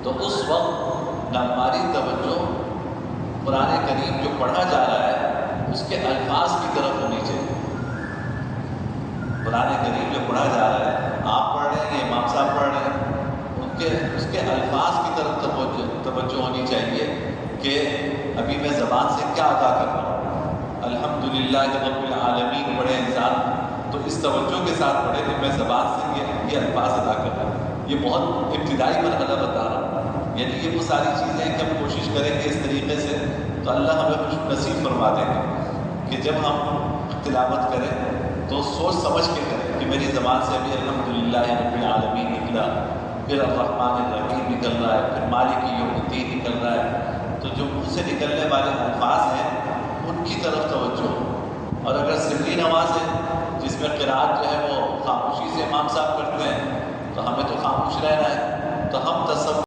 تو اس وقت ہماری توجہ قرآن کریم جو پڑھا جا رہا ہے اس کے الفاظ کی طرف ہونی چاہیے۔ قرآن کریم جو پڑھا جا رہا ہے، آپ پڑھ رہے ہیں یا امام صاحب پڑھ رہے ہیں، اس کے الفاظ کی طرف توجہ ہونی چاہیے کہ ابھی میں زبان سے کیا ادا کر رہا ہوں۔ الحمدللہ رب العالمین پڑھے انسان تو اس توجہ کے ساتھ پڑھے کہ میں زبان سے یہ الفاظ ادا کر رہا ہوں۔ یہ بہت ابتدائی مرحلہ بتا رہا ہوں، یعنی یہ وہ ساری چیزیں کہ ہم کوشش کریں گے اس طریقے سے تو اللہ ہمیں خوش نصیب فرما دیں گے کہ جب ہم تلاوت کریں تو سوچ سمجھ کے کریں کہ میری زبان سے ابھی الحمدللہ رب العالمین نکلا، پھر الرحمن الرحیم نکل رہا ہے، پھر مالک یوم الدین نکل رہا ہے، تو جو منہ سے نکلنے والے الفاظ ہیں ان کی طرف توجہ۔ اور اگر سری نماز ہے جس میں قرات جو ہے وہ خاموشی سے امام صاحب کرتے ہیں تو ہمیں تو خاموش رہنا ہے، تو ہم تصور